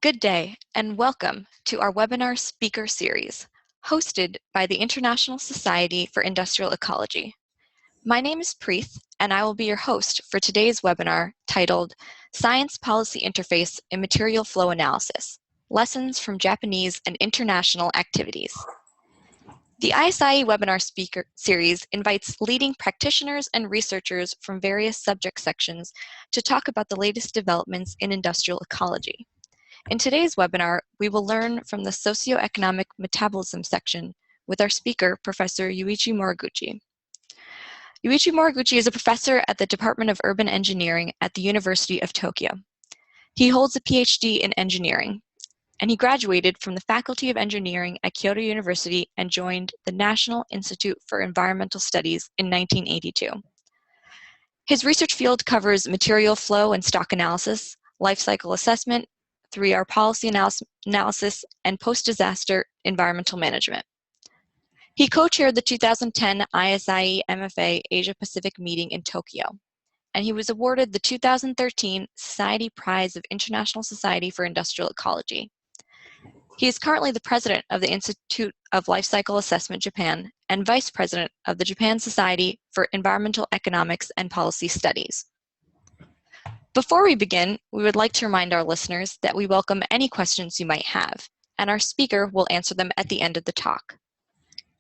Good day, and welcome to our webinar speaker series, hosted by the International Society for Industrial Ecology. My name is Preeth, and I will be your host for today's webinar titled Science Policy Interface in Material Flow Analysis, Lessons from Japanese and International Activities. The ISIE webinar speaker series invites leading practitioners and researchers from various subject sections to talk about the latest developments in industrial ecology. In today's webinar, we will learn from the Socioeconomic Metabolism section with our speaker, Professor Yuichi Moriguchi. Yuichi Moriguchi is a professor at the Department of Urban Engineering at the University of Tokyo. He holds a PhD in engineering, and he graduated from the Faculty of Engineering at Kyoto University and joined the National Institute for Environmental Studies in 1982. His research field covers material flow and stock analysis, life cycle assessment, 3R policy analysis, and post-disaster environmental management. He co-chaired the 2010 ISIE MFA Asia-Pacific meeting in Tokyo, and he was awarded the 2013 Society Prize of International Society for Industrial Ecology. He is currently the president of the Institute of Life Cycle Assessment Japan and vice president of the Japan Society for Environmental Economics and Policy Studies. Before we begin, we would like to remind our listeners that we welcome any questions you might have, and our speaker will answer them at the end of the talk.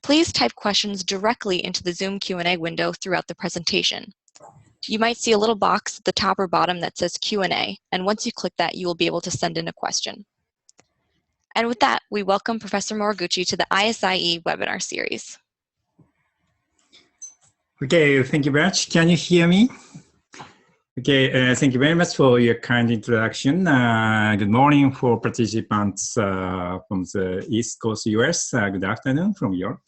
Please type questions directly into the Zoom Q&A window throughout the presentation. You might see a little box at the top or bottom that says Q&A, and once you click that, you will be able to send in a question. And with that, we welcome Professor Moriguchi to the ISIE webinar series. Okay, thank you very much. Can you hear me? Okay, thank you very much for your kind introduction. Good morning for participants from the East Coast US. Good afternoon from Europe.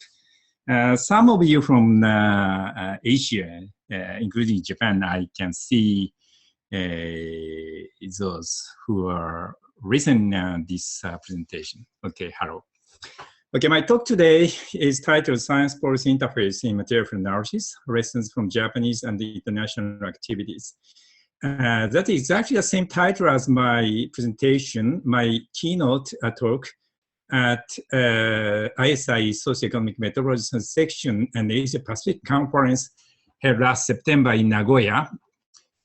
Some of you from Asia, including Japan, I can see those who are listening this presentation. Okay, hello. Okay, my talk today is titled Science Policy Interface in Material Flow Analysis, Lessons from Japanese and International Activities. That is exactly the same title as my presentation, my keynote talk at ISIE Socioeconomic Metabolism section and Asia Pacific Conference held last September in Nagoya.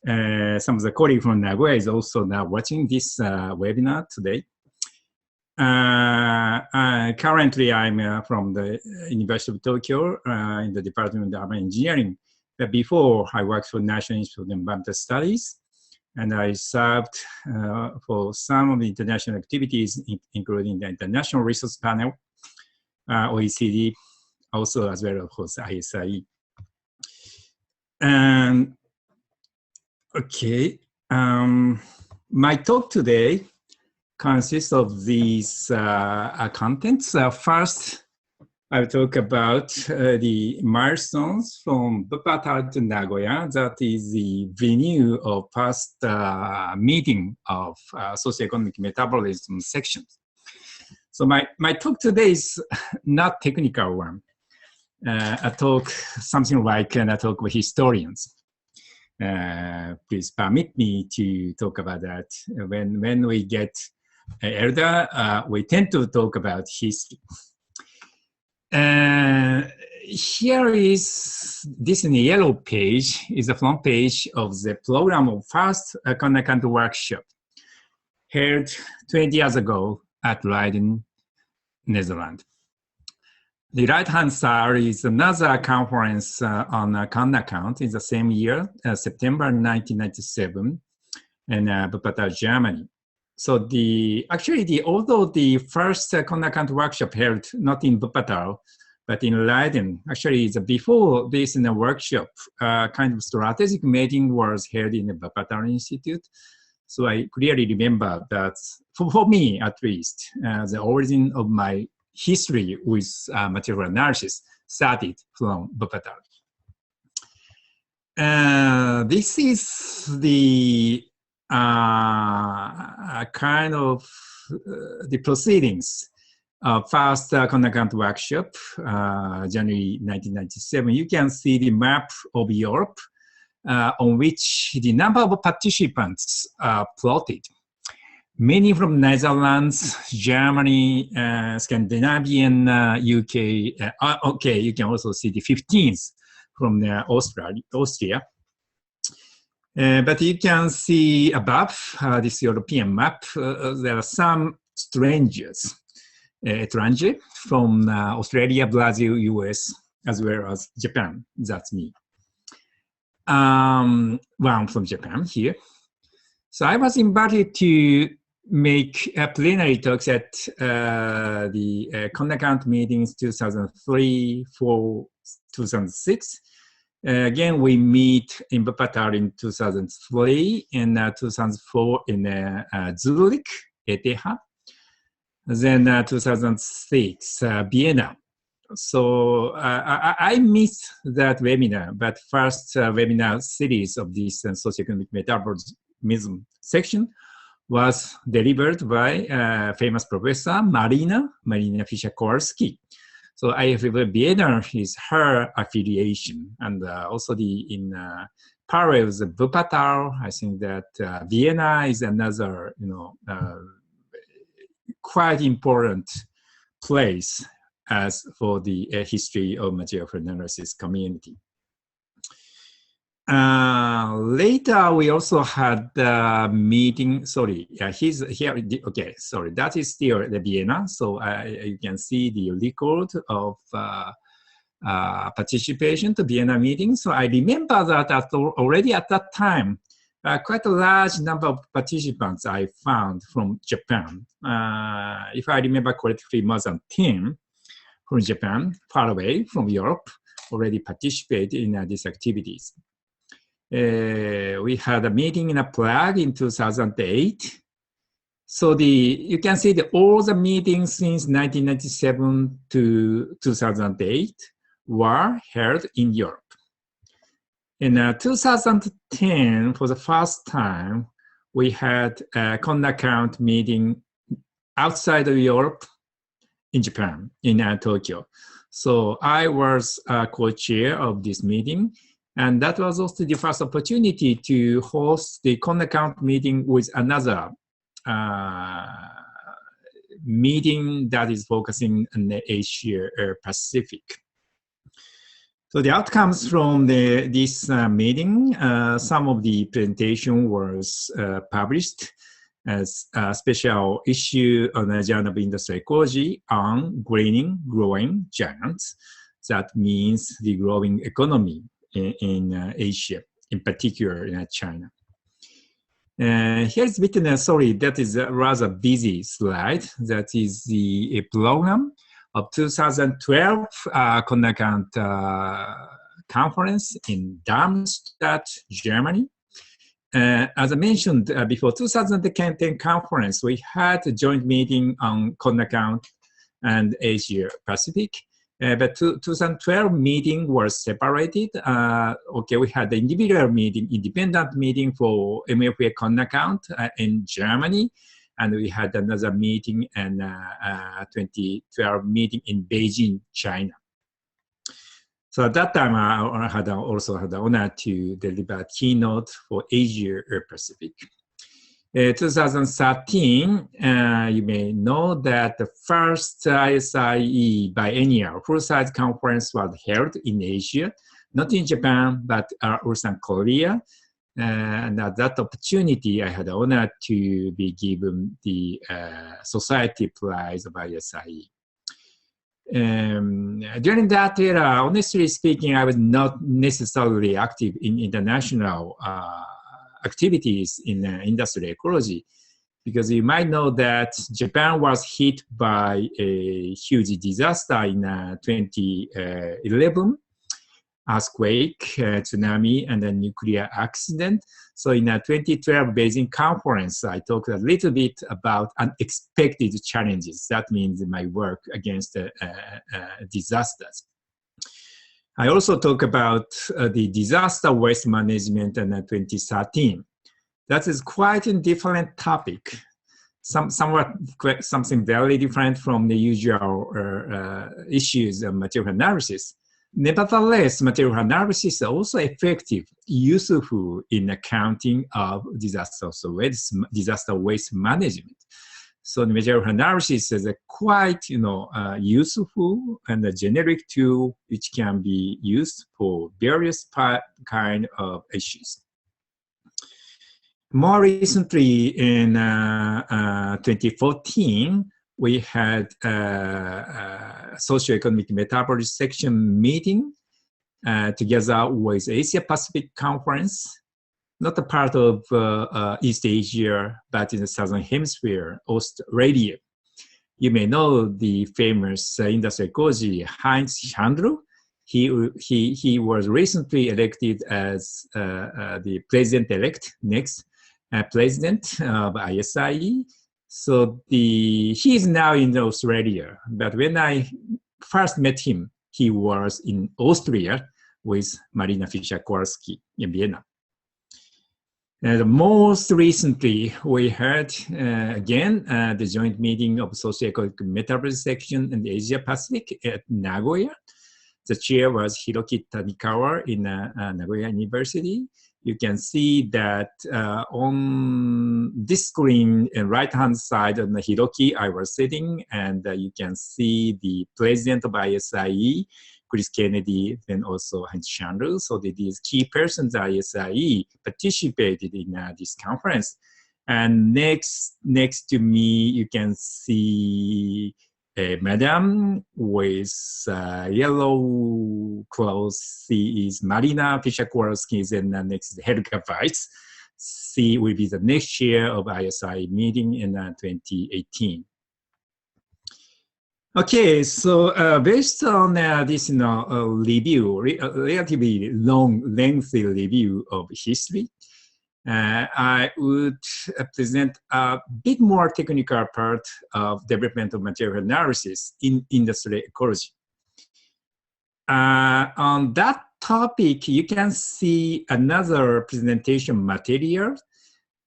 Some of the colleagues from Nagoya is also now watching this webinar today. Currently, I'm from the University of Tokyo in the Department of Urban Engineering. But before, I worked for National Institute of Environmental Studies, and I served for some of the international activities, including the International Resource Panel, OECD, also as well, of course, ISIE. Okay, my talk today consists of these contents. First, I will talk about the milestones from Wuppertal to Nagoya. That is the venue of past meeting of socioeconomic metabolism sections. So my talk today is not technical one. I talk something like a talk with historians. Please permit me to talk about that. When we get elder, we tend to talk about history. Here is this in the yellow page is the front page of the program of first ConAccout workshop held 20 years ago at Leiden, Netherlands. The right-hand side is another conference on ConAccout in the same year, September 1997, in Wuppertal, Germany. So although the first ConAccout workshop held not in Wuppertal, but in Leiden, actually before this in the workshop, kind of strategic meeting was held in the Wuppertal Institute. So I clearly remember that, for me at least, the origin of my history with material analysis started from Wuppertal. This is the kind of the proceedings first ConAccout workshop, January 1997. You can see the map of Europe on which the number of participants are plotted. many from Netherlands, Germany, Scandinavian, UK. Okay, you can also see the 15th from Austria. But you can see above this European map, there are some strangers, étrangers from Australia, Brazil, US, as well as Japan. That's me. One from Japan here. So I was invited to make plenary talks at the ConAccout meetings 2003, 4, 2006. Again, we meet in Wuppertal in 2003 and 2004 in Zurich, ETH. Then 2006, Vienna. So I missed that webinar, but first webinar series of this socioeconomic metabolism section was delivered by famous professor Marina Fischer-Kowalski. So IFF Vienna is her affiliation, and also in parallel with Wuppertal, I think that Vienna is another, quite important place as for the history of material analysis community. Later, we also had a meeting. Sorry, he's here. Okay, sorry, that is still the Vienna. So you can see the record of participation to Vienna meeting. So I remember that already at that time, quite a large number of participants I found from Japan. If I remember correctly, more than 10 from Japan, far away from Europe, already participated in these activities. We had a meeting in Prague in 2008. So you can see all the meetings since 1997 to 2008 were held in Europe. In 2010, for the first time, we had a ConAccout meeting outside of Europe in Japan, in Tokyo. So I was co-chair of this meeting, and that was also the first opportunity to host the ConAccout meeting with another meeting that is focusing on the Asia Pacific. So the outcomes from this meeting, some of the presentation was published as a special issue on the Journal of Industrial Ecology on growing giants. That means the growing economy in Asia, in particular in China. Here's a bit, sorry, that is a rather busy slide. That is the program of 2012 ConAccout conference in Darmstadt, Germany. As I mentioned before, 2010 conference, we had a joint meeting on ConAccout and Asia Pacific. But 2012 meeting was separated. Okay, we had the individual meeting, independent meeting for MFA ConAccout in Germany, and we had another meeting and 2012 meeting in Beijing, China. So at that time, I also had the honor to deliver a keynote for Asia Pacific. 2013, you may know that the first ISIE biennial full-size conference was held in Asia, not in Japan, but also in Korea. And at that opportunity, I had the honor to be given the Society Prize by ISIE. During that era, honestly speaking, I was not necessarily active in international activities in industrial ecology, because you might know that Japan was hit by a huge disaster in 2011, earthquake, tsunami, and a nuclear accident. So in a 2012 Beijing conference, I talked a little bit about unexpected challenges. That means my work against disasters. I also talk about the disaster waste management in 2013. That is quite a different topic, something very different from the usual issues of material analysis. Nevertheless, material analysis is also effective, useful in accounting of disaster waste management. So the material analysis is a quite, useful and a generic tool which can be used for various kind of issues. More recently, in 2014, we had a socioeconomic metabolism section meeting together with Asia Pacific Conference, not a part of East Asia, but in the Southern Hemisphere, Australia. You may know the famous industry ecology, Heinz Schandl. He was recently elected as the president-elect, next president of ISIE. So he is now in Australia. But when I first met him, he was in Austria with Marina Fischer-Kowalski in Vienna. And most recently, we had again the joint meeting of Socioeconomic Metabolism section in the Asia Pacific at Nagoya. The chair was Hiroki Tanikawa in Nagoya University. You can see that on this screen, on right-hand side on the Hiroki, I was sitting, and you can see the president of ISIE, Chris Kennedy, then also Heinz Schandl. So these key persons at ISIE participated in this conference. And next to me, you can see a madam with yellow clothes. She is Marina Fischer-Kowalski, and next is Helga Weiss. She will be the next chair of ISIE meeting in 2018. Okay, so based on this review, relatively lengthy review of history, I would present a bit more technical part of development of material analysis in industry ecology. On that topic, you can see another presentation material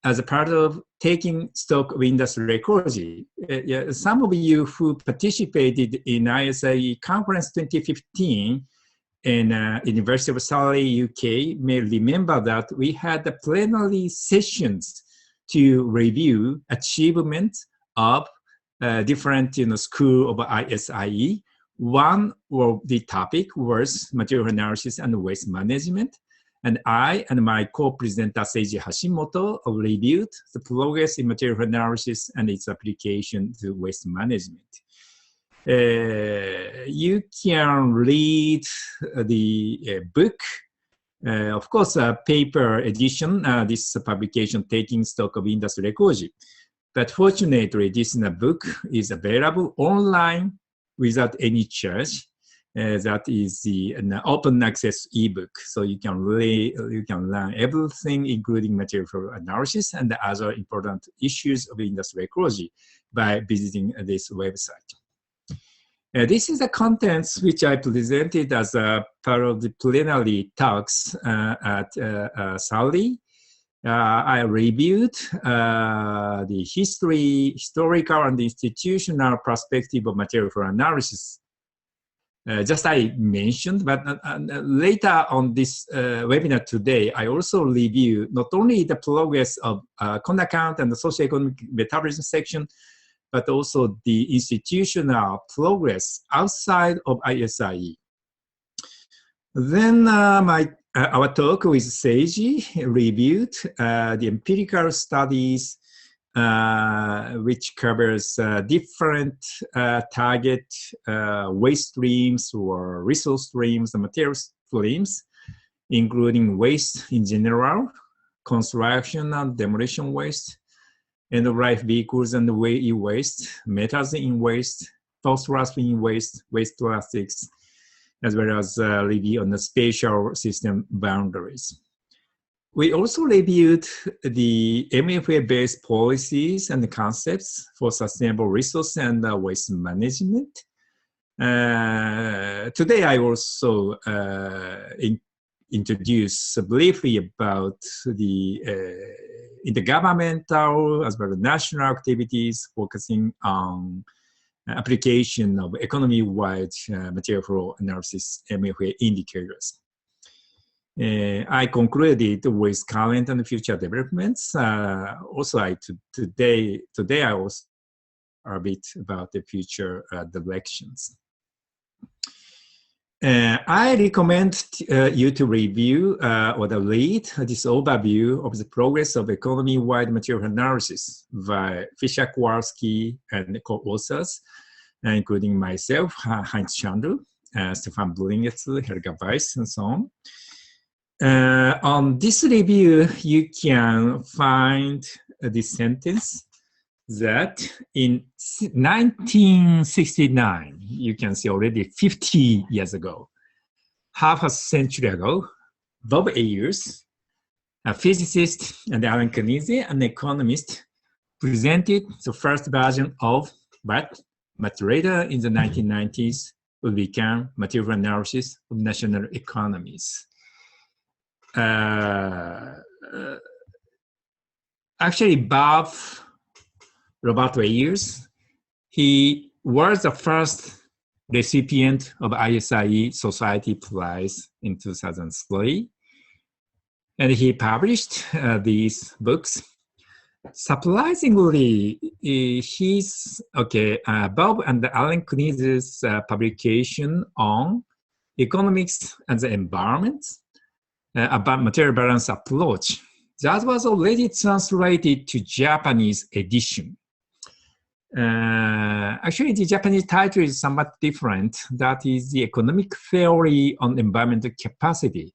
as a part of taking stock of industry ecology. Some of you who participated in ISIE Conference 2015 in University of Surrey, UK, may remember that we had the plenary sessions to review achievements of different school of ISIE. One of the topic was material analysis and waste management. And I and my co-presenter Seiji Hashimoto reviewed the progress in material analysis and its application to waste management. You can read the book, of course, a paper edition, this publication taking stock of industry ecology. But fortunately, this book is available online without any charge. That is an open access ebook, so you can learn everything, including material analysis and the other important issues of industry ecology, by visiting this website. This is the contents which I presented as a part of the plenary talks at Surrey. I reviewed the historical and institutional perspective of material analysis. Just I mentioned, but later on this webinar today, I also review not only the progress of ConAccout and the socioeconomic metabolism section, but also the institutional progress outside of ISIE. Then our talk with Seiji reviewed the empirical studies which covers different target waste streams or resource streams and material streams, including waste in general, construction and demolition waste, end-of-life vehicles and e-waste, metals in waste, phosphorus in waste, waste plastics, as well as review on the spatial system boundaries. We also reviewed the MFA-based policies and concepts for sustainable resource and waste management. Today, I also introduce briefly about the intergovernmental as well as national activities focusing on application of economy-wide material flow analysis MFA indicators. I concluded with current and future developments. Also, today I also a bit about the future directions. I recommend you to review or read this overview of the progress of economy-wide material analysis by Fischer-Kowalski and co-authors, including myself, Heinz Schandl, Stefan Bringezu, Helga Weiss, and so on. On this review, you can find this sentence that in 1969, you can see already 50 years ago, half a century ago, Bob Ayers, a physicist, and Alan Knieze, an economist, presented the first version of what much later in the 1990s will become material analysis of national economies. Actually, Bob Robert Ayers, he was the first recipient of ISIE Society Prize in 2003. And he published these books. Surprisingly, Bob and Alan Knieze's publication on economics and the environment about material balance approach, that was already translated to Japanese edition. Actually, the Japanese title is somewhat different. That is the economic theory on environmental capacity.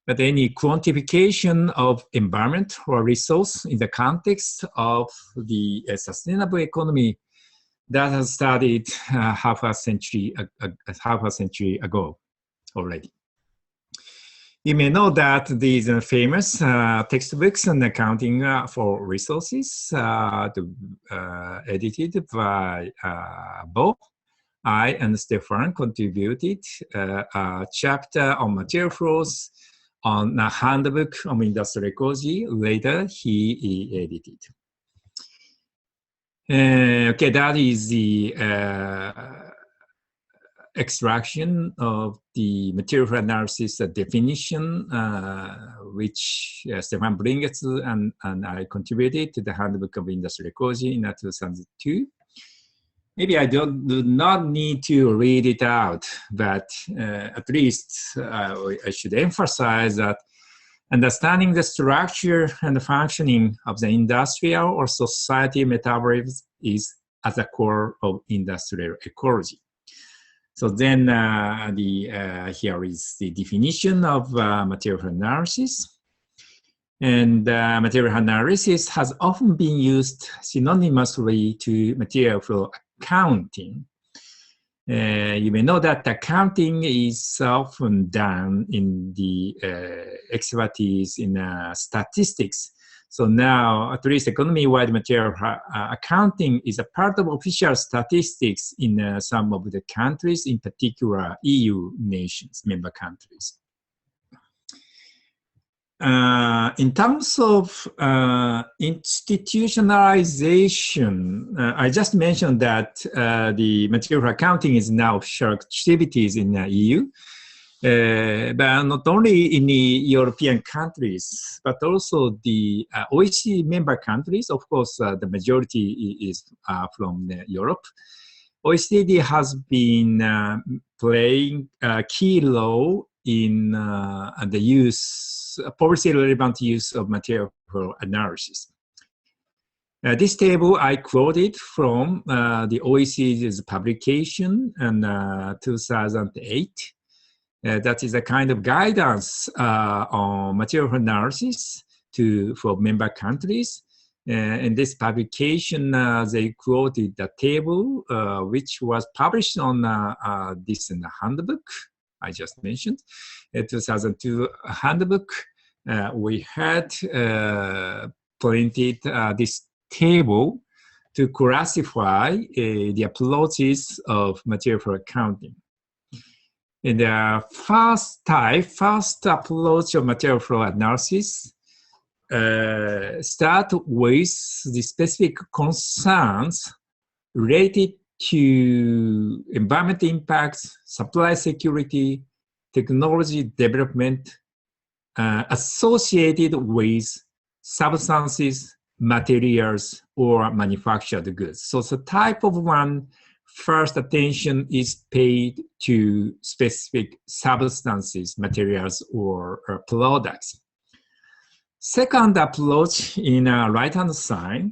But any quantification of environment or resource in the context of the sustainable economy that has started half a century ago already. You may know that these famous textbooks on accounting for resources edited by Bob, I, and Stefan contributed a chapter on material flows on a handbook of industrial ecology. Later, he edited. Okay, that is the extraction of the material analysis definition, which Stefan Bringezu and I contributed to the handbook of industrial ecology in 2002. Maybe I do not need to read it out, but at least I should emphasize that understanding the structure and the functioning of the industrial or society metabolism is at the core of industrial ecology. So then here is the definition of material analysis. And material analysis has often been used synonymously to material flow accounting. You may know that accounting is often done in the expertise in statistics. So now, at least economy-wide material accounting is a part of official statistics in some of the countries, in particular EU nations, member countries. In terms of institutionalization, I just mentioned that the material accounting is now official activities in the EU. But not only in the European countries, but also the OECD member countries. Of course, the majority is from Europe. OECD has been playing a key role in the policy-relevant use of material flow analysis. This table I quoted from the OECD's publication in 2008. That is a kind of guidance on material analysis for member countries. In this publication, they quoted the table, which was published on this in the handbook I just mentioned. In 2002 handbook, we had printed this table to classify the approaches of material flow accounting. In the first approach of material flow analysis start with the specific concerns related to environmental impacts, supply security, technology development associated with substances, materials, or manufactured goods. So the type of one, first attention is paid to specific substances, materials, or products. Second approach in a right-hand side,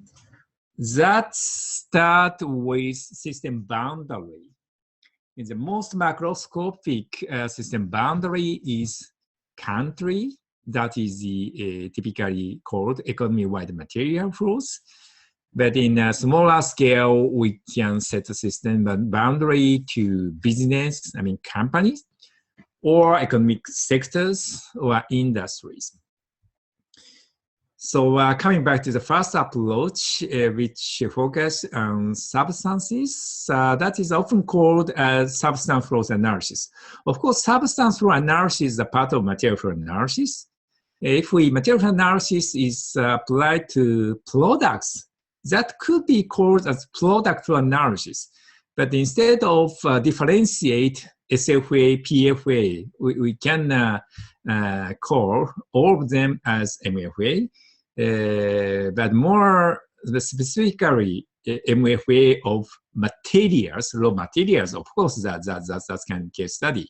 that start with system boundary. In the most macroscopic system boundary is country, that is the typically called economy-wide material flows. But in a smaller scale, we can set a system boundary to business, I mean companies, or economic sectors or industries. So coming back to the first approach, which focus on substances, that is often called as substance flows analysis. Of course, substance flow analysis is a part of material flow analysis. If material flow analysis is applied to products, that could be called as product flow analysis. But instead of differentiate SFA, PFA, we can call all of them as MFA. But more specifically, MFA of materials, raw materials, of course, that's kind of case study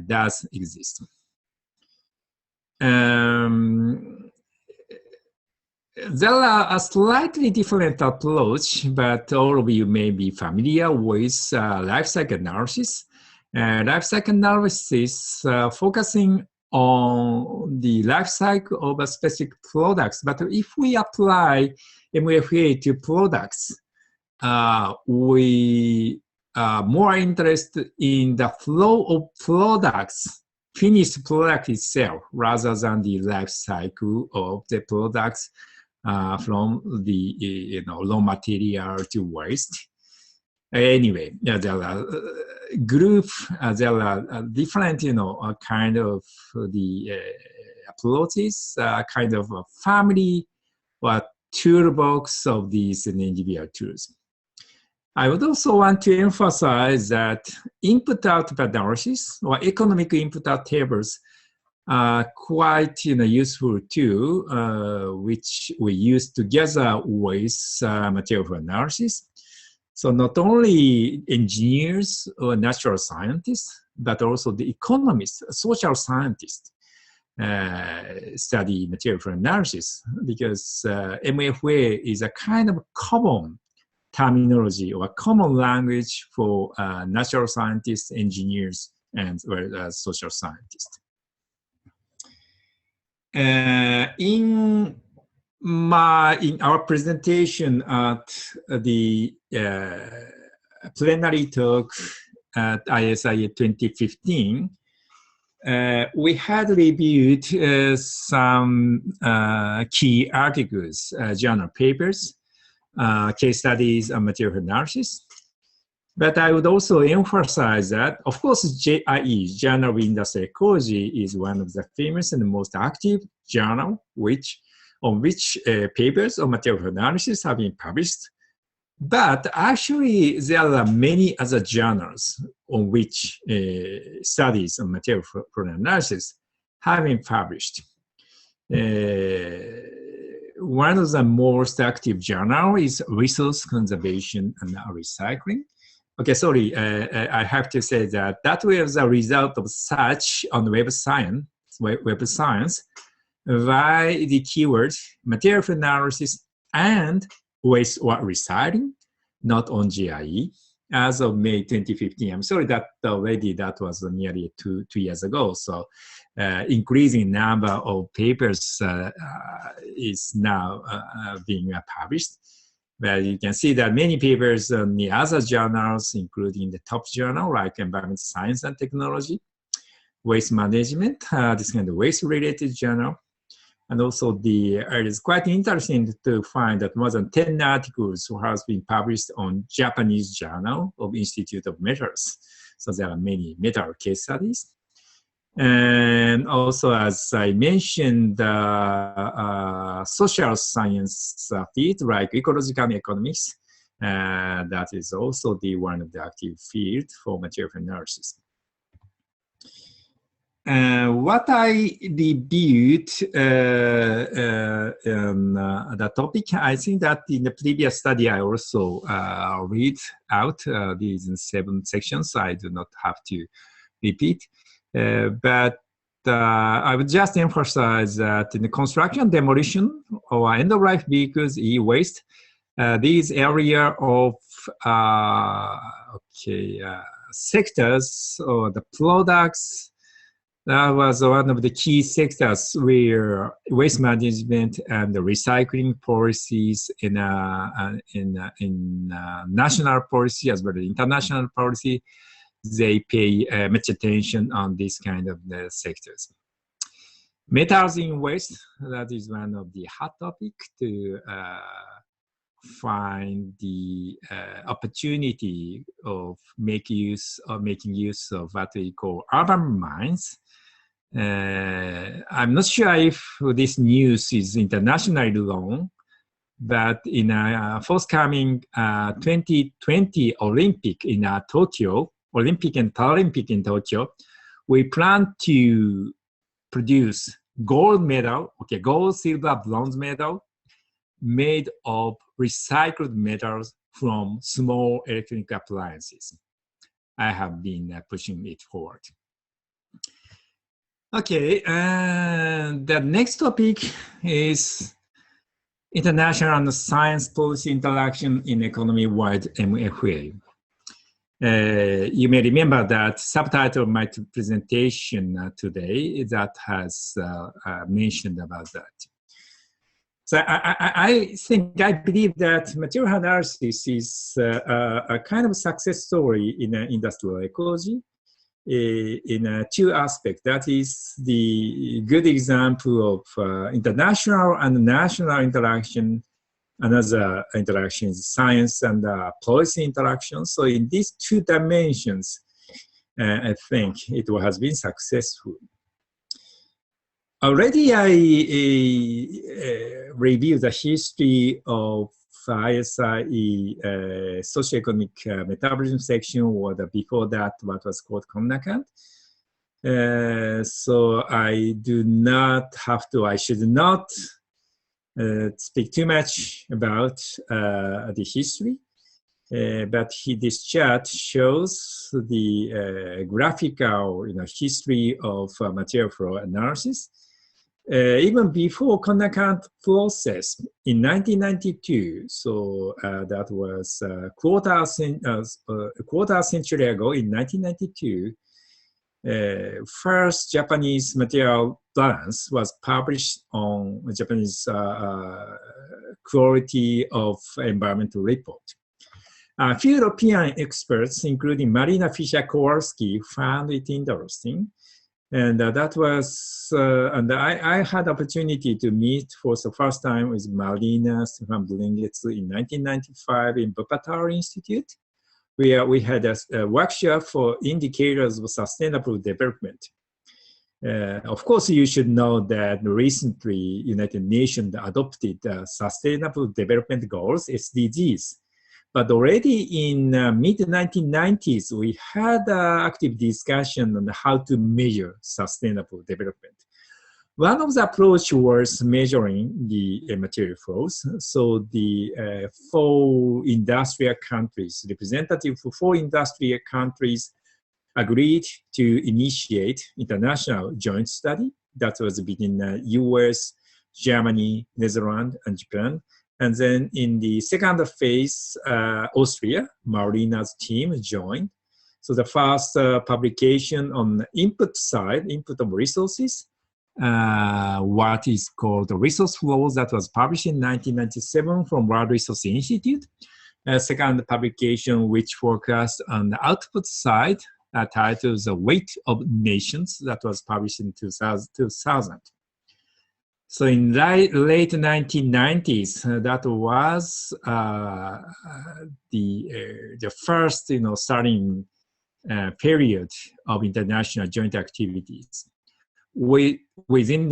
does exist. There are a slightly different approach, but all of you may be familiar with life cycle analysis. Life cycle analysis focusing on the life cycle of a specific products. But if we apply MFA to products, we are more interested in the flow of products, finished product itself, rather than the life cycle of the products from the raw material to waste. Anyway, there are there are different kind of the approaches, kind of a family or toolbox of these individual tools. I would also want to emphasize that input-output analysis or economic input-out tables are quite useful too, which we use together with material flow analysis. So not only engineers or natural scientists, but also the economists, social scientists study material flow analysis, because MFA is a kind of common terminology or a common language for natural scientists, engineers, and social scientists. In our presentation at the plenary talk at ISIE 2015, we had reviewed some key articles, journal papers, case studies on material analysis. But I would also emphasize that, of course, JIE, Journal of Industrial Ecology, is one of the famous and most active journal on which papers on material analysis have been published. But actually, there are many other journals on which studies on material analysis have been published. One of the most active journals is Resource Conservation and Recycling. Okay, sorry, I have to say that was a result of search on Web Science by the keywords material analysis and waste or recycling, not on GIE, as of May 2015. I'm sorry that already that was nearly two years ago. So increasing number of papers is now being published. But you can see that many papers on the other journals, including the top journal like Environmental Science and Technology, Waste Management, this kind of waste-related journal. And also it is quite interesting to find that more than 10 articles has been published on Japanese Journal of Institute of Metals. So there are many metal case studies. And also, as I mentioned, social science field like ecological economics That is also one of the active fields for material analysis. What I reviewed the topic, I think that in the previous study I also read out these 7 sections. I do not have to repeat, but I would just emphasize that in the construction, demolition, or end-of-life vehicles, e-waste, these area of sectors or the products, that was one of the key sectors where waste management and the recycling policies in national policy as well as international policy, they pay much attention on this kind of sectors. Metals in waste, that is one of the hot topic to find the opportunity of making use of what we call urban mines. I'm not sure if this news is internationally known, but in a forthcoming 2020 Olympic in Tokyo, Olympic and Paralympic in Tokyo, we plan to produce gold medal, gold, silver, bronze medal made of recycled metals from small electronic appliances. I have been pushing it forward. Okay, and the next topic is international and science policy interaction in economy-wide MFA. You may remember that subtitle of my presentation today that has mentioned about that. So I believe that material analysis is a kind of success story in industrial ecology in 2 aspects. That is the good example of international and national interaction. Another interaction is science and policy interaction. So in these 2 dimensions, I think it has been successful. Already I reviewed the history of ISIE socioeconomic metabolism section, or before that what was called ConAccout. So I should not speak too much about the history, but this chart shows the graphical history of material flow analysis. Even before ConAccout process in 1992, so that was a quarter century ago in 1992, first Japanese material balance was published on Japanese quality of environmental report. A few European experts, including Marina Fischer-Kowalski, found it interesting. And that was, and I had opportunity to meet for the first time with Marina from Bringezu in 1995 in Wuppertal Institute, where we had a workshop for indicators of sustainable development. Of course, you should know that recently United Nations adopted Sustainable Development Goals, SDGs. But already in mid-1990s, we had active discussion on how to measure sustainable development. One of the approach was measuring the material flows. So the 4 industrial countries, representative for 4 industrial countries, agreed to initiate international joint study. That was between US, Germany, Netherlands, and Japan. And then in the second phase, Austria, Marina's team joined. So the first publication on the input side, input of resources, what is called the resource flows, that was published in 1997 from World Resource Institute. Second publication, which focused on the output side, titled The Weight of Nations, that was published in 2000. So in late 1990s, that was the first, starting period of international joint activities within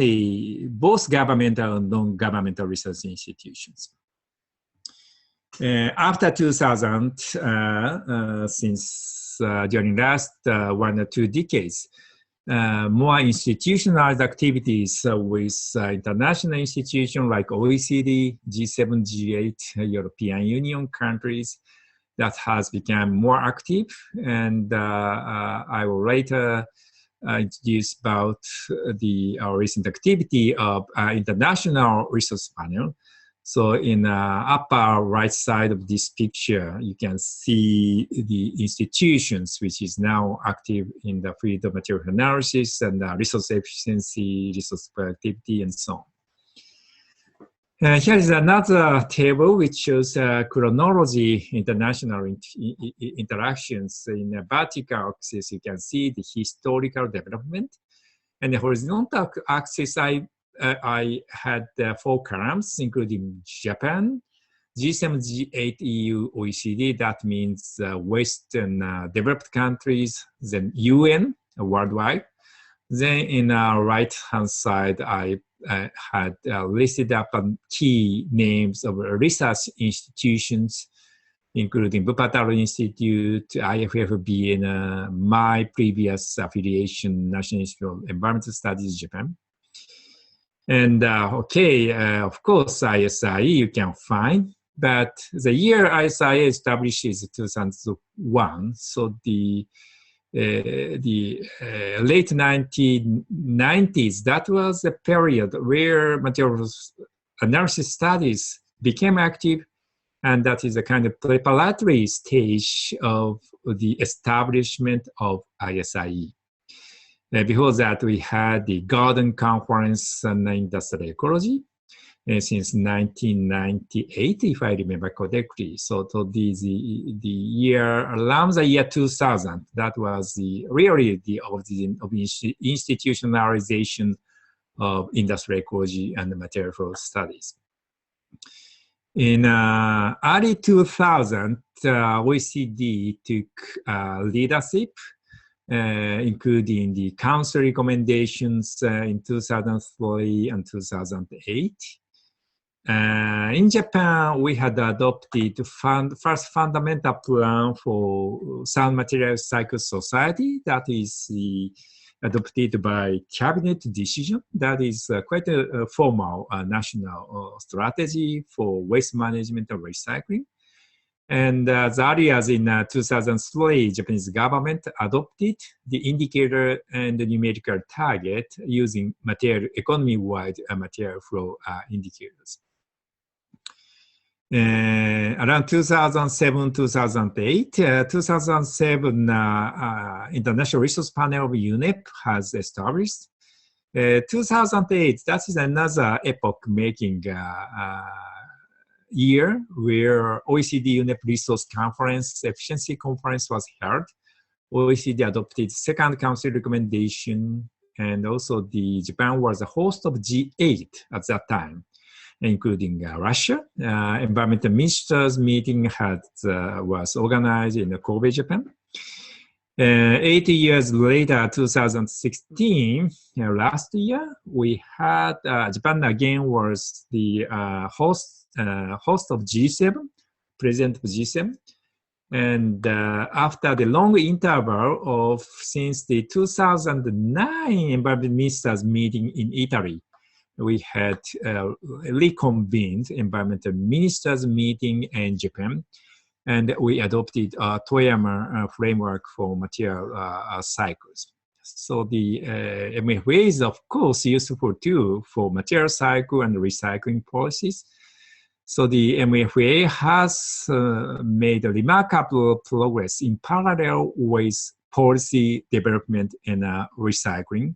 both governmental and non-governmental research institutions. After 2000, since during last 1 or 2 decades, more institutionalized activities with international institutions like OECD, G7, G8, European Union countries that has become more active. And I will later introduce about our recent activity of International Resource Panel. So in the upper right side of this picture, you can see the institutions which is now active in the field of material analysis and resource efficiency, resource productivity, and so on. Here is another table which shows chronology international interactions. In the vertical axis, you can see the historical development. And the horizontal axis, I had 4 columns, including Japan, G7, G8, EU, OECD. That means Western developed countries, then UN worldwide. Then in the right-hand side, I had listed up key names of research institutions, including Wuppertal Institute, IFFB, and my previous affiliation, National Institute of Environmental Studies, Japan. And of course, ISIE you can find, but the year ISIE established is 2001. So the late 1990s, that was a period where materials analysis studies became active, and that is a kind of preparatory stage of the establishment of ISIE. Before that, we had the Garden Conference on Industrial Ecology since 1998, if I remember correctly. So the year around the year 2000, that was really the origin of institutionalization of industrial ecology and material flow studies. In early 2000, OECD took leadership, including the Council recommendations in 2003 and 2008. In Japan, we had adopted the first fundamental plan for sound materials cycle society. That is adopted by cabinet decision. That is quite a formal national strategy for waste management and recycling. And as early as in 2003, Japanese government adopted the indicator and the numerical target using material economy-wide material flow indicators. Around 2007, 2008, 2007 International Resource Panel of UNEP has established. 2008, that is another epoch-making year where OECD UNEP Resource Conference, Efficiency Conference was held. OECD adopted second council recommendation, and also Japan was a host of G8 at that time, including Russia. Environmental ministers meeting was organized in Kobe, Japan. 80 years later, 2016, last year, we had Japan again was the host of G7, president of G7. And after the long interval of since the 2009 environment ministers meeting in Italy, we had reconvened environmental ministers meeting in Japan, and we adopted a Toyama framework for material cycles. So the MFA is of course useful too for material cycle and recycling policies. So the MFA has made a remarkable progress in parallel with policy development in recycling,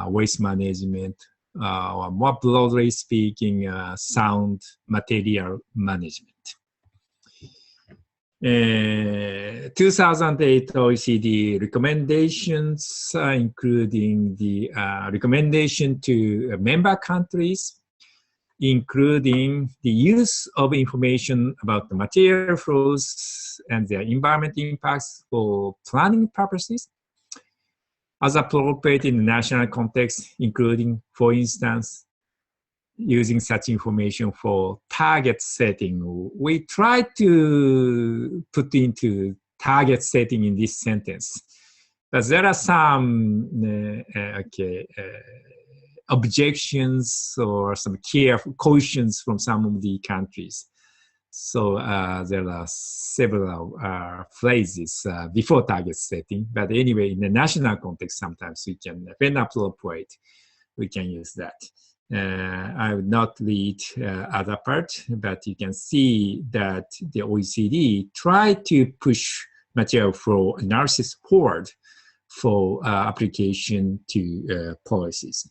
waste management, or more broadly speaking, sound material management. 2008 OECD recommendations, including the recommendation to member countries, including the use of information about the material flows and their environmental impacts for planning purposes, as appropriate in the national context, including, for instance, using such information for target setting. We try to put into target setting in this sentence, but there are some objections or some cautions from some of the countries. So there are several phrases before target setting, but anyway, in the national context, sometimes we can, when appropriate, we can use that. I would not read other part, but you can see that the OECD tried to push material flow analysis forward for application to policies.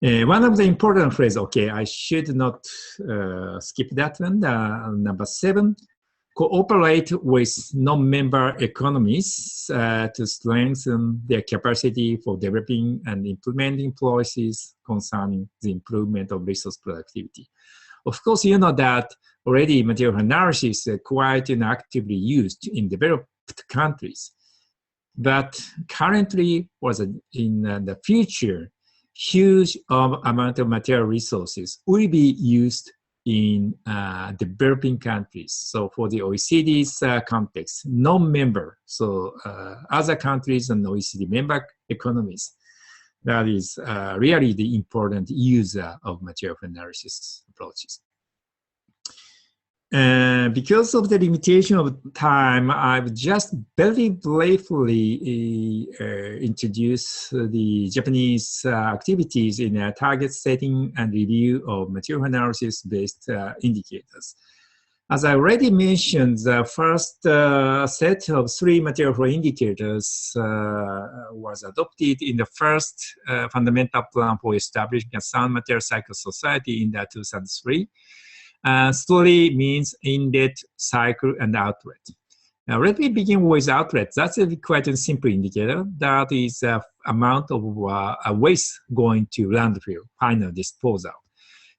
One of the important phrases, okay, I should not skip that one, number 7, cooperate with non-member economies to strengthen their capacity for developing and implementing policies concerning the improvement of resource productivity. Of course, you know that already material analysis is quite actively used in developed countries. But currently, or in the future, huge amount of material resources will be used in developing countries. So for the OECD's context, non-member, so other countries and OECD member economies, that is really the important user of material analysis approaches. Because of the limitation of time, I've just very briefly introduce the Japanese activities in target setting and review of material analysis-based indicators. As I already mentioned, the first set of 3 material flow indicators was adopted in the first fundamental plan for establishing a sound material cycle society in 2003. Story means inlet, cycle, and outlet. Now, let me begin with outlet. That's quite a simple indicator. That is the amount of waste going to landfill, final disposal.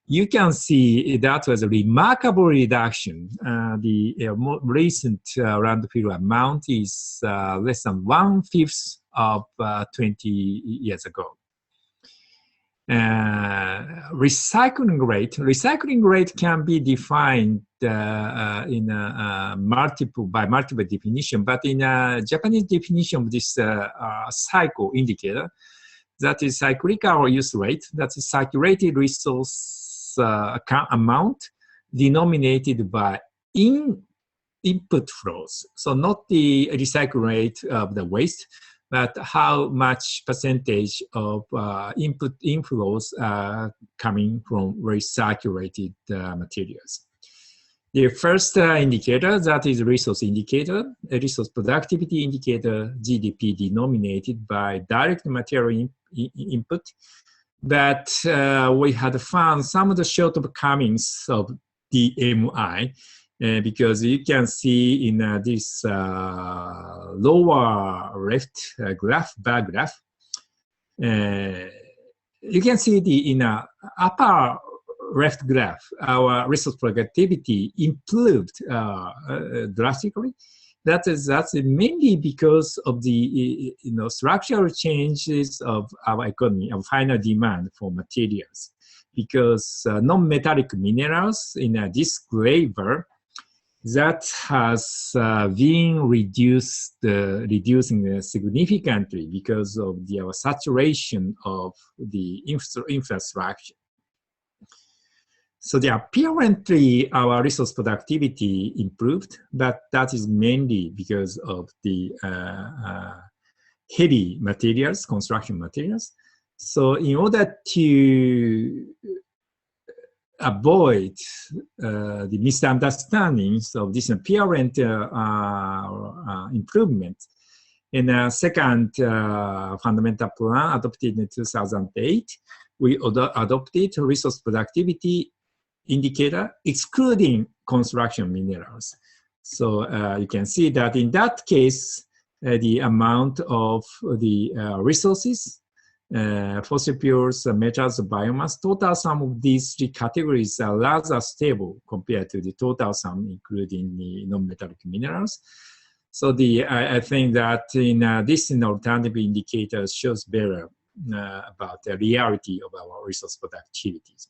You can see that was a remarkable reduction. The more recent landfill amount is less than 1/5 of 20 years ago. Recycling rate can be defined in by multiple definition, but in a Japanese definition of this cycle indicator, that is cyclical use rate, that's circulated resource amount denominated by input flows. So not the recycle rate of the waste, but how much percentage of input inflows are coming from recirculated materials. The first indicator, that is resource indicator, a resource productivity indicator, GDP denominated by direct material input. But we had found some of the shortcomings of DMI, because you can see in this lower left bar graph, you can see in upper left graph, our resource productivity improved drastically. That's mainly because of the structural changes of our economy, of final demand for materials. Because non-metallic minerals in this gray bar, that has been reducing significantly because of the saturation of the infrastructure. So apparently our resource productivity improved, but that is mainly because of the heavy materials, construction materials. So in order to avoid the misunderstandings of this apparent improvement, in a second fundamental plan adopted in 2008, we adopted resource productivity indicator excluding construction minerals. So you can see that in that case, the amount of the resources, fossil fuels, metals, biomass, total sum of these 3 categories are rather stable compared to the total sum, including the non-metallic minerals. So I think that in this alternative indicator shows better about the reality of our resource productivities.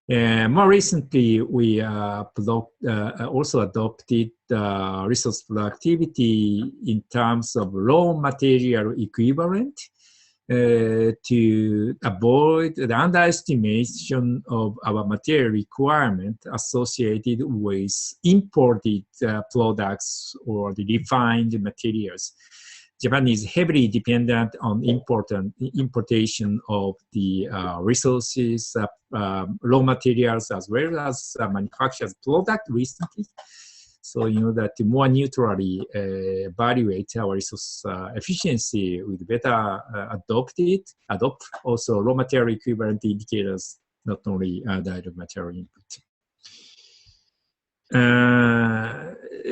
More recently, we also adopted resource productivity in terms of raw material equivalent to avoid the underestimation of our material requirement associated with imported products or the refined materials. Japan is heavily dependent on importation of the resources, raw materials, as well as manufactured product recently. So, in order to more neutrally evaluate our resource efficiency, we better adopt also raw material equivalent indicators, not only direct material input.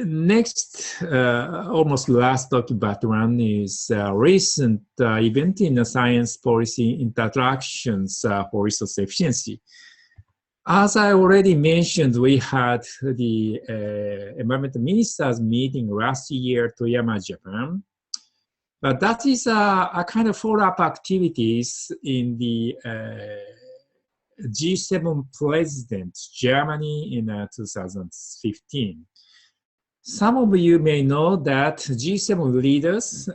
Next, almost last talking about one is a recent event in the science policy interactions for resource efficiency. As I already mentioned, we had the environmental ministers meeting last year to Toyama, Japan. But that is a kind of follow-up activities in the G7 president, Germany in 2015. Some of you may know that G7 leaders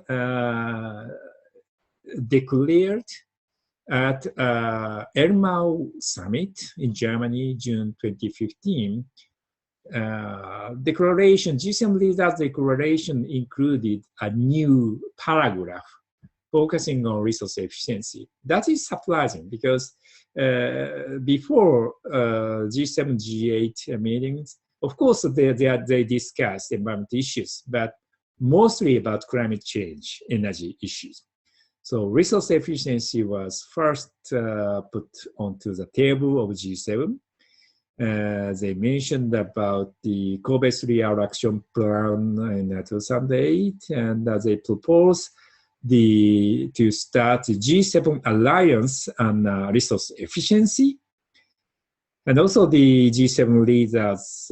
declared at Elmau summit in Germany, June 2015, G7 leaders declaration included a new paragraph focusing on resource efficiency. That is surprising because before G7, G8 meetings, of course, they discussed environmental issues, but mostly about climate change, energy issues. So resource efficiency was first put onto the table of G7. They mentioned about the COVID real action plan in 2008, and they proposed to start the G7 alliance on resource efficiency. And also the G7 leaders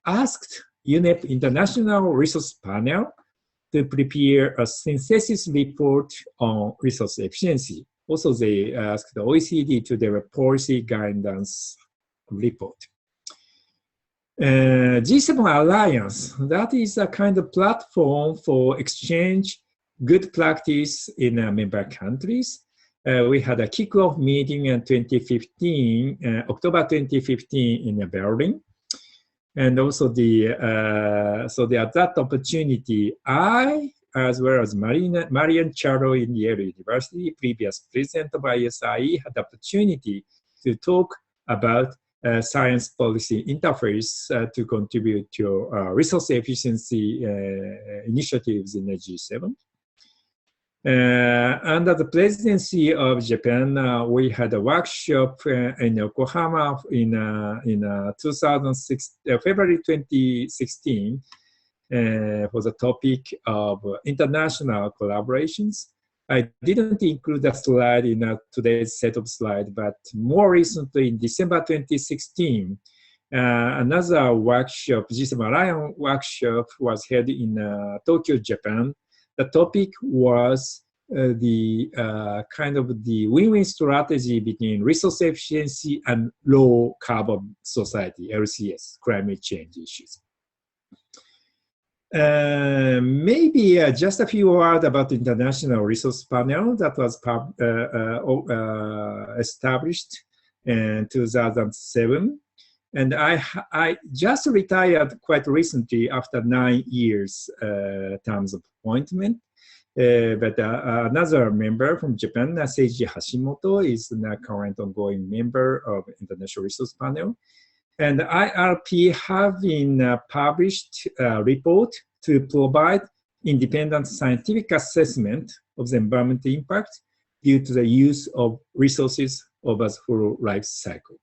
asked UNEP International Resource Panel to prepare a synthesis report on resource efficiency. Also, they asked the OECD to develop policy guidance report. G7 Alliance, that is a kind of platform for exchange good practice in member countries. We had a kickoff meeting in 2015, October 2015 in Berlin. And also at that opportunity, I, as well as Marian Charo in Yale University, previous president of ISIE, had the opportunity to talk about science policy interface to contribute to resource efficiency initiatives in the G7. Under the presidency of Japan, we had a workshop in Yokohama in February 2016 for the topic of international collaborations. I didn't include that slide in today's set of slides, but more recently in December 2016, another workshop, G7 Alliance workshop, was held in Tokyo, Japan. The topic was the kind of the win-win strategy between resource efficiency and low carbon society, LCS, climate change issues. Maybe just a few words about the International Resource Panel that was established in 2007. And I just retired quite recently after 9 years terms of appointment. But another member from Japan, Seiji Hashimoto, is the current ongoing member of International Resource Panel. And IRP have been published a report to provide independent scientific assessment of the environmental impact due to the use of resources over the full life cycle.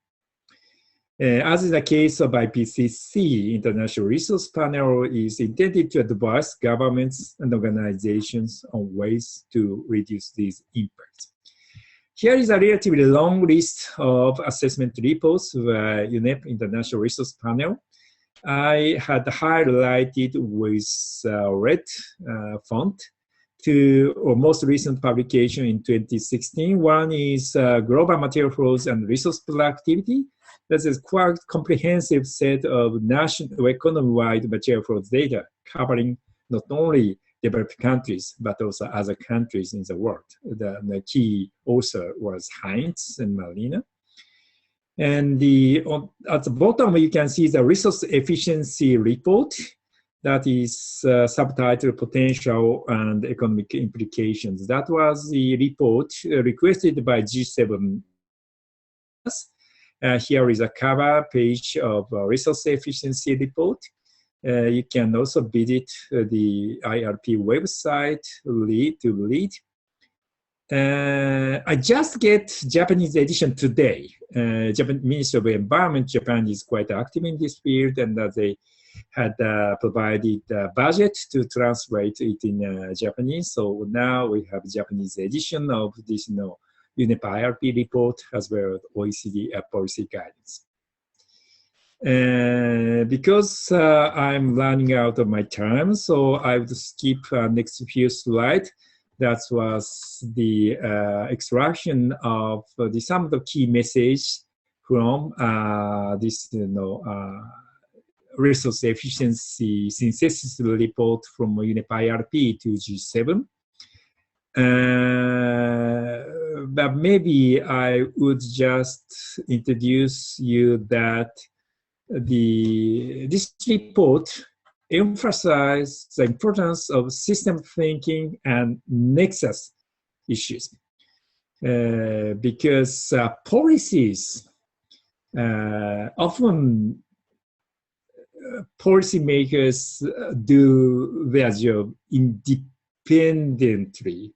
As is the case of IPCC, International Resource Panel is intended to advise governments and organizations on ways to reduce these impacts. Here is a relatively long list of assessment reports by UNEP International Resource Panel. I had highlighted with red font two or most recent publication in 2016. One is Global Material Flows and Resource Productivity. That's a quite comprehensive set of national economy-wide material flows data covering not only developed countries, but also other countries in the world. The key author was Heinz and Marina. And at the bottom, you can see the resource efficiency report that is subtitled Potential and Economic Implications. That was the report requested by G7. Here is a cover page of resource efficiency report. You can also visit the IRP website to read. I just get Japanese edition today. Japan Ministry of Environment, Japan is quite active in this field, and they had provided a budget to translate it in Japanese. So now we have Japanese edition of this UNEP IRP report as well as OECD policy guidance. Because I'm running out of my time, so I would skip next few slides. That was the extraction of some of the key message from this resource efficiency synthesis report from UNEP IRP to G7. But maybe I would just introduce you that this report emphasizes the importance of system thinking and nexus issues because policies often policymakers do their job independently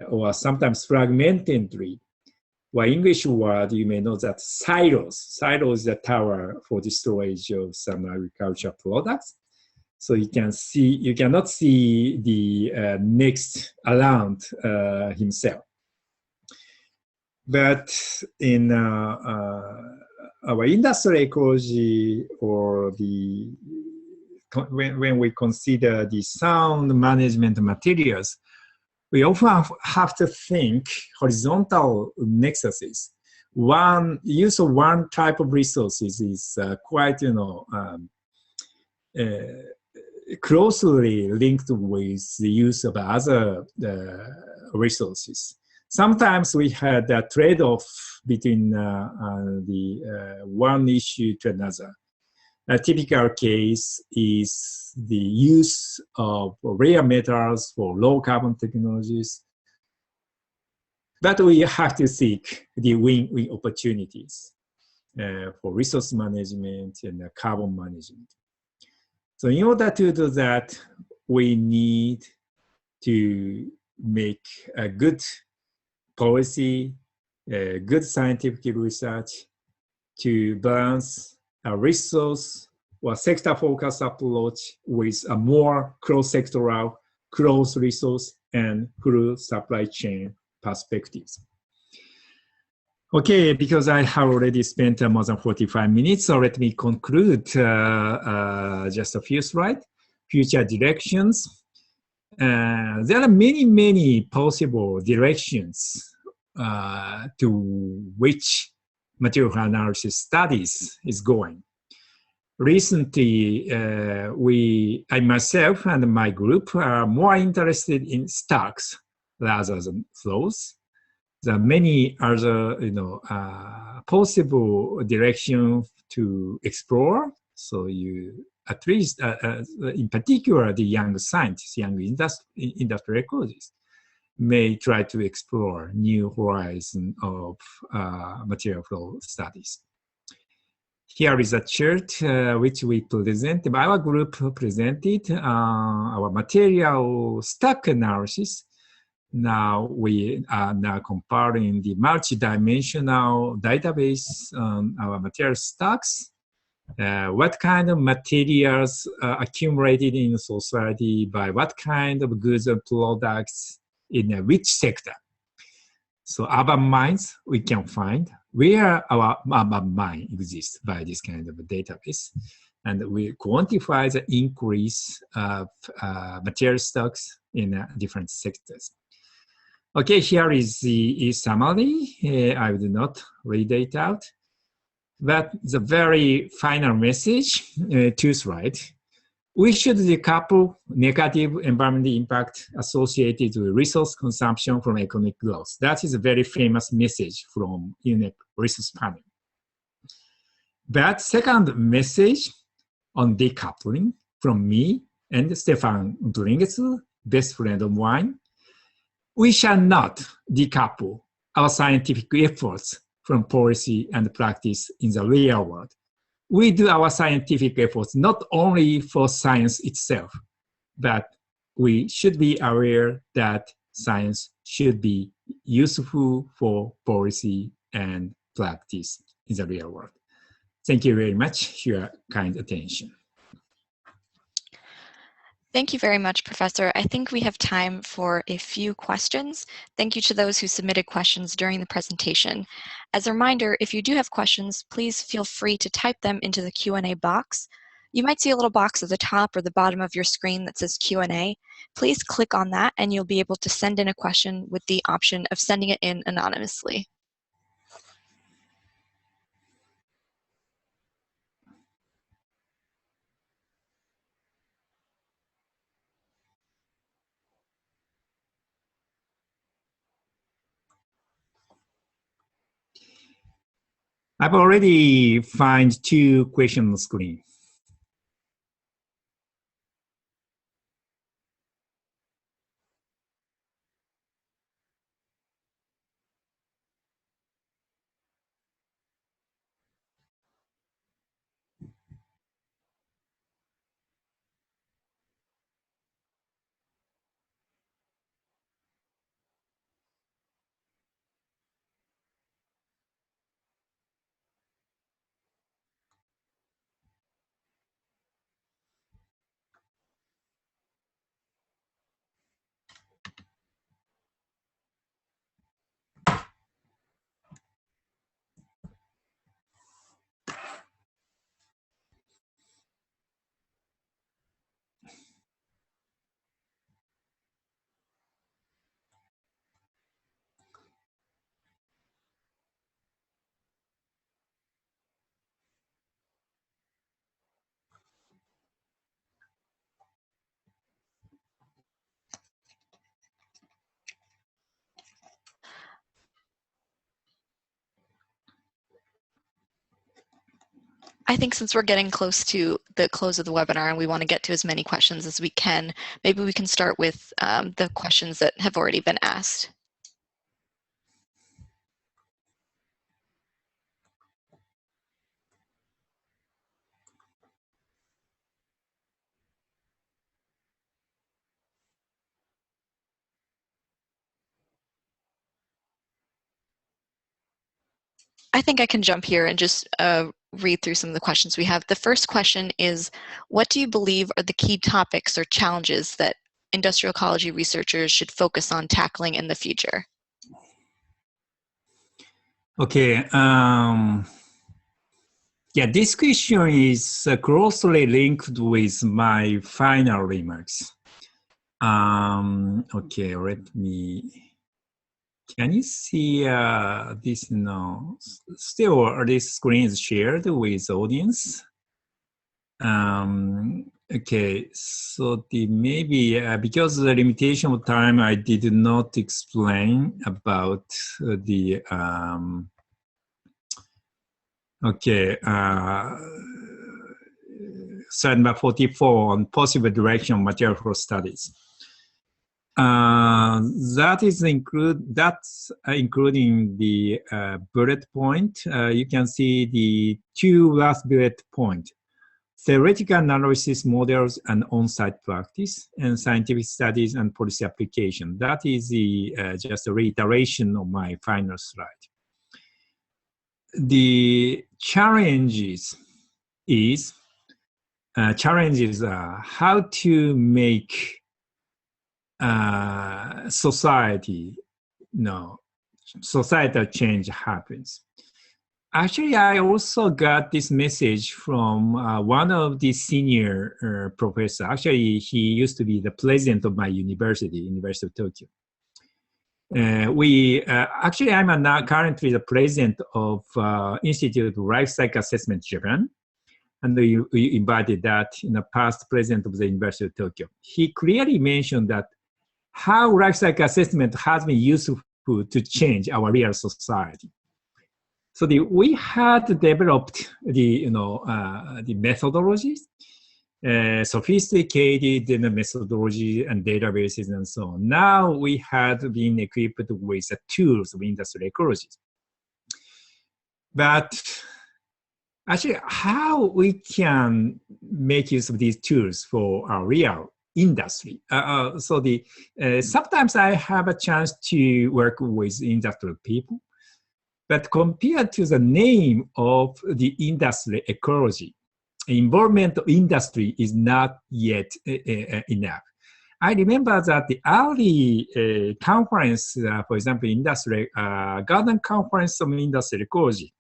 or sometimes fragmentedly. Well, English word, you may know that silos. Silos is the tower for the storage of some agricultural products. So you cannot see the next around himself. But in our industrial ecology, or when we consider the sound management materials, we often have to think horizontal nexuses. Use of one type of resources is quite, closely linked with the use of other resources. Sometimes we had a trade-off between the one issue to another. A typical case is the use of rare metals for low carbon technologies. But we have to seek the win-win opportunities for resource management and carbon management. So in order to do that, we need to make a good policy, good scientific research to balance a resource or sector-focused approach with a more cross-sectoral, cross-resource, and full supply chain perspectives. Okay, because I have already spent more than 45 minutes, so let me conclude just a few slides. Future directions. There are many possible directions to which material analysis studies is going. Recently, I myself and my group are more interested in stocks rather than flows. There are many other, possible directions to explore. So you, at least, in particular, the young scientists, young industrial ecologists, may try to explore new horizon of material flow studies. Here is a chart which we presented, our group presented our material stock analysis. Now we are comparing the multi-dimensional database on our material stocks. What kind of materials accumulated in society by what kind of goods and products in which sector. So urban mines we can find where our urban mine exists by this kind of a database. And we quantify the increase of material stocks in different sectors. Okay, here is the summary. I will not read it out. But the very final message, two slides. We should decouple negative environmental impact associated with resource consumption from economic growth. That is a very famous message from UNEP resource panel. But second message on decoupling from me and Stefan Bringezu, best friend of mine, we shall not decouple our scientific efforts from policy and practice in the real world. We do our scientific efforts not only for science itself, but we should be aware that science should be useful for policy and practice in the real world. Thank you very much for your kind attention. Thank you very much, Professor. I think we have time for a few questions. Thank you to those who submitted questions during the presentation. As a reminder, if you do have questions, please feel free to type them into the Q&A box. You might see a little box at the top or the bottom of your screen that says Q&A. Please click on that and you'll be able to send in a question with the option of sending it in anonymously. I've already found two questions on the screen. I think since we're getting close to the close of the webinar and we want to get to as many questions as we can, maybe we can start with the questions that have already been asked. I think I can jump here and just read through some of the questions we have. The first question is, what do you believe are the key topics or challenges that industrial ecology researchers should focus on tackling in the future? Okay. Yeah, this question is closely linked with my final remarks. Okay, let me. Can you see this now? Still, this screen is shared with audience. Okay, so maybe because of the limitation of time, I did not explain about the slide number 44 on possible direction of material flow studies. That's including the bullet point. You can see the two last bullet point: theoretical analysis models and on-site practice, and scientific studies and policy application. That is the just a reiteration of my final slide. The challenges are how to make societal change happens. Actually, I also got this message from one of the senior professor. Actually, he used to be the president of my university, University of Tokyo. Actually, I'm now currently the president of Institute of Life Cycle Assessment Japan. And we invited that in the past president of the University of Tokyo. He clearly mentioned that how life cycle assessment has been useful to change our real society. So we had developed the methodologies, sophisticated methodology and databases and so on. Now we had been equipped with the tools of industrial ecology. But actually, how we can make use of these tools for our real industry? Sometimes I have a chance to work with industrial people, but compared to the name of the industrial ecology, involvement of industry is not yet enough. I remember that the early conference, for example, industrial garden conference of industrial ecology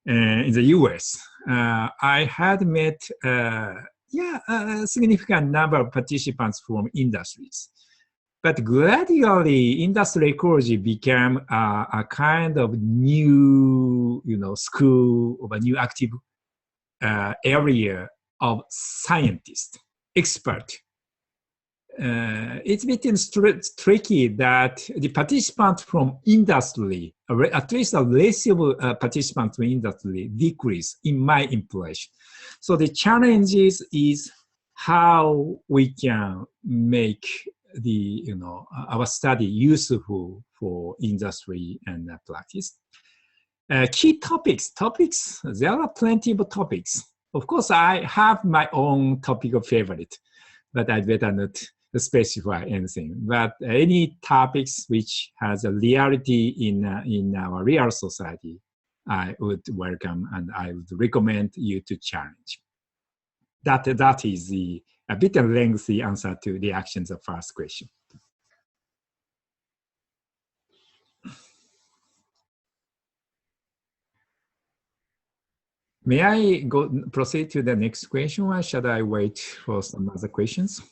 in the US, I had met a significant number of participants from industries. But gradually, industrial ecology became a kind of new, school of a new active area of scientists, experts. It's a bit tricky that the participants from industry, at least the ratio of participants from industry, decrease in my impression. So the challenge is how we can make our study useful for industry and practice. Key topics, there are plenty of topics. Of course, I have my own topic of favorite, but I'd better not specify anything. But any topics which has a reality in our real society, I would welcome and I would recommend you to challenge. That is a bit of lengthy answer to the actions of first question. May I proceed to the next question, or should I wait for some other questions?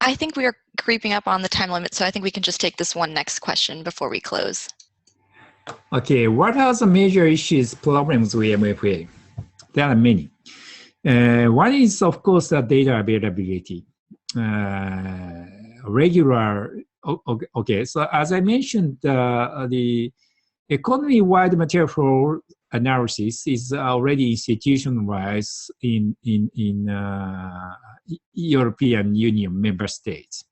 I think we are creeping up on the time limit, so I think we can just take this one next question before we close. Okay, what are the major issues, problems with MFA? There are many. One is, of course, the data availability. Okay, so as I mentioned, the economy-wide material flow analysis is already institutionalized in European Union member states.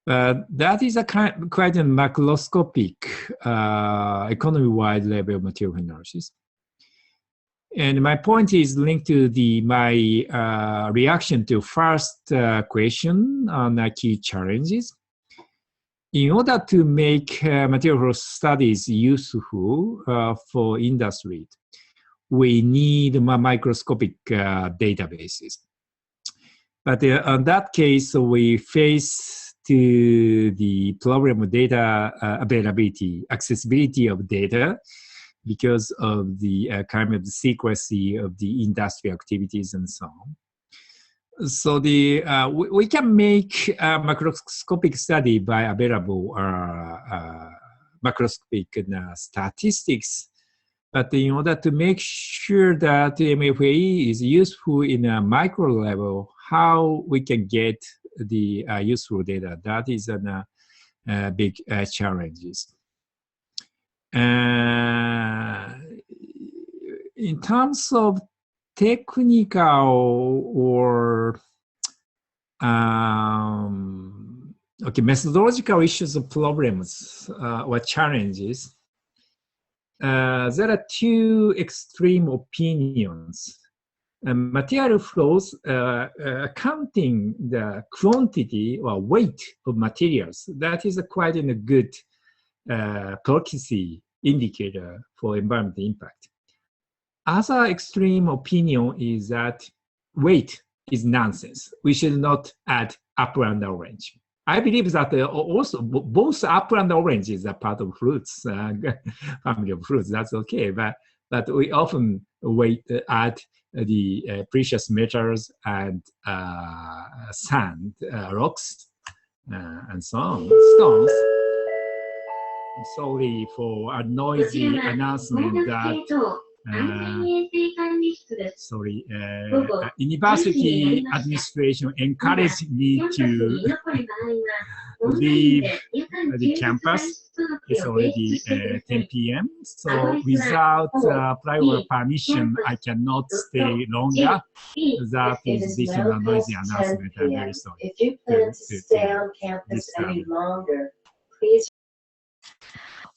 That is quite a macroscopic economy-wide level material analysis. And my point is linked to my reaction to first question on key challenges. In order to make material studies useful for industry, we need microscopic databases. But in that case, we face to the problem of data availability, accessibility of data, because of the kind of secrecy of the industry activities and so on. So we can make a macroscopic study by available macroscopic statistics, but in order to make sure that the MFA is useful in a micro level, how we can get the useful data, that is a big challenges. In terms of technical or methodological issues or problems or challenges, there are two extreme opinions. Material flows, counting the quantity or weight of materials, that is quite a good proxy indicator for environmental impact. Other extreme opinion is that weight is nonsense. We should not add upper and down range. I believe that also both apple and orange is a part of fruits, family of fruits. That's okay, but we often add the precious metals and sand, rocks, and so on, stones. Sorry for a noisy announcement that university administration encouraged me to leave the campus. It's already 10 p.m. So without prior permission, I cannot stay longer. That is this is a noisy announcement. I'm very sorry. If you plan to stay on campus any longer, please.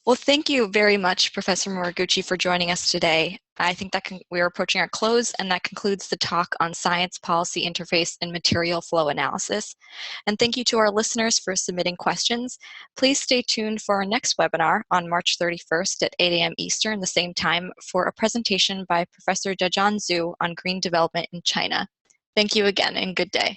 Well, thank you very much, Professor Moriguchi, for joining us today. I think that we're approaching our close, and that concludes the talk on science policy interface and material flow analysis. And thank you to our listeners for submitting questions. Please stay tuned for our next webinar on March 31st at 8 a.m. Eastern, the same time, for a presentation by Professor Zhezhan Zhu on green development in China. Thank you again, and good day.